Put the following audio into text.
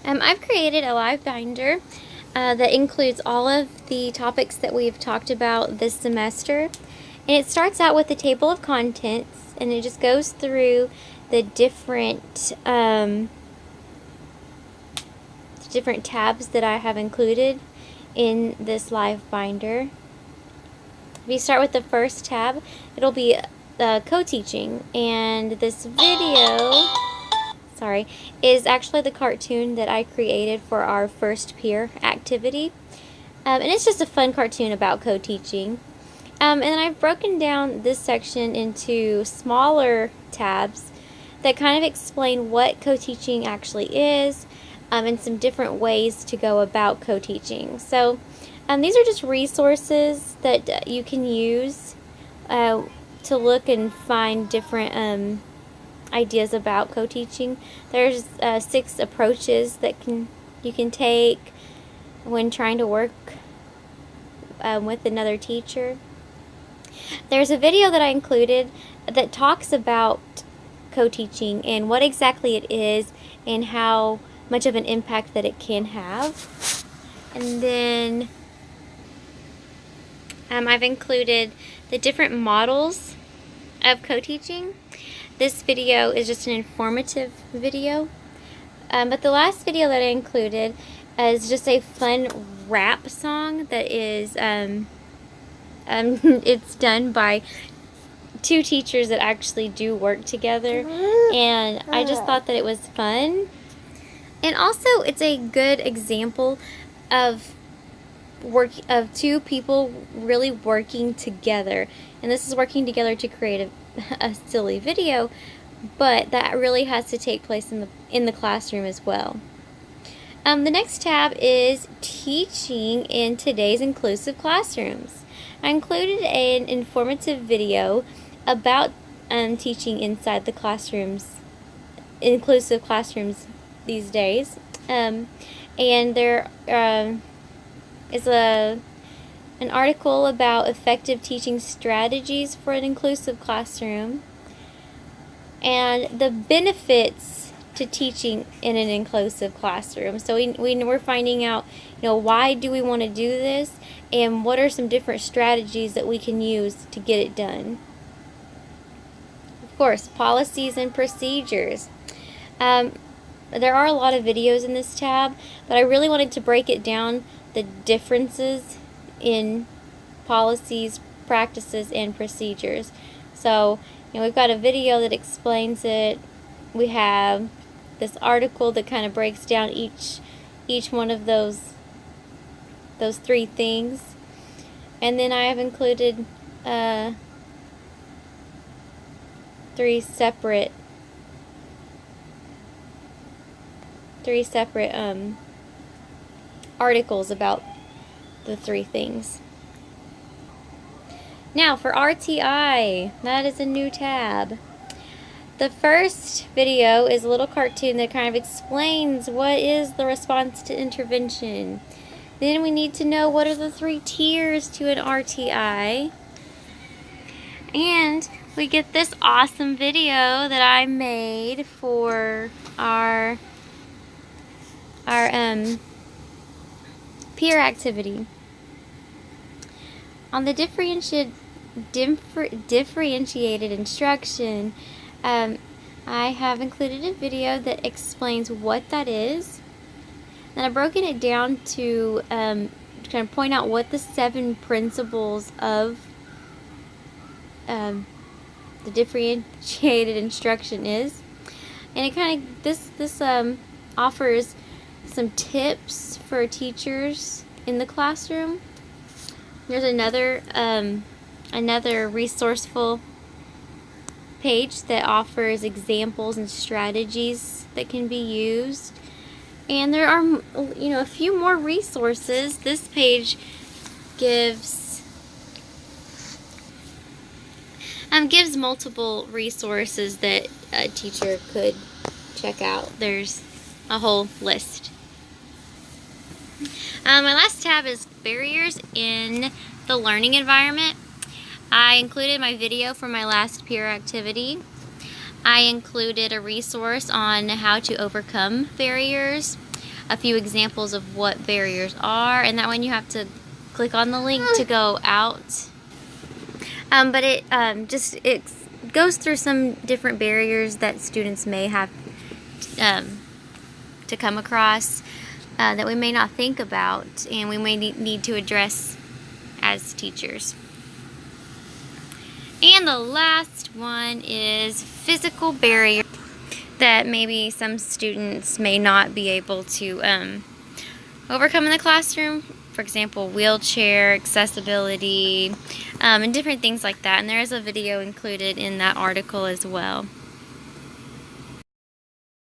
I've created a Livebinder that includes all of the topics that we've talked about this semester. And it starts out with the table of contents, and it just goes through the different tabs that I have included in this Livebinder. If you start with the first tab, it'll be co-teaching, and this video is actually the cartoon that I created for our first peer activity. And it's just a fun cartoon about co-teaching. And then I've broken down this section into smaller tabs that kind of explain what co-teaching actually is, and some different ways to go about co-teaching. So these are just resources that you can use to look and find different ideas about co-teaching. There's 6 approaches that you can take when trying to work with another teacher. There's a video that I included that talks about co-teaching and what exactly it is and how much of an impact that it can have. And then I've included the different models of co-teaching. This video is just an informative video, but the last video that I included is just a fun rap song that is it's done by 2 teachers that actually do work together, and I just thought that it was fun. And also it's a good example of 2 people really working together, and this is working together to create a silly video, but that really has to take place in the classroom as well. The next tab is teaching in today's inclusive classrooms. I included an informative video about teaching inside the classrooms, inclusive classrooms these days, and there is an article about effective teaching strategies for an inclusive classroom and the benefits to teaching in an inclusive classroom. So we're finding out, why do we want to do this, and what are some different strategies that we can use to get it done. Of course, policies and procedures. There are a lot of videos in this tab, but I really wanted to break it down, the differences in policies, practices, and procedures. So, we've got a video that explains it. We have this article that kind of breaks down each one of those 3 things. And then I have included 3 separate articles about the 3 things. Now for RTI, that is a new tab. The first video is a little cartoon that kind of explains what is the response to intervention. Then we need to know what are the 3 tiers to an RTI. And we get this awesome video that I made for our peer activity. On the differentiated instruction, I have included a video that explains what that is. And I've broken it down to kind of point out what the 7 principles of the differentiated instruction is. And it kind of this offers some tips for teachers in the classroom. There's another resourceful page that offers examples and strategies that can be used. And there are a few more resources. This page gives multiple resources that a teacher could check out. There's a whole list. My last tab is barriers in the learning environment. I included my video for my last peer activity. I included a resource on how to overcome barriers. a few examples of what barriers are, and that one you have to click on the link to go out. But it goes through some different barriers that students may have to come across that we may not think about, and we may need to address as teachers. And the last one is physical barrier that maybe some students may not be able to overcome in the classroom. For example, wheelchair accessibility, and different things like that. And there is a video included in that article as well.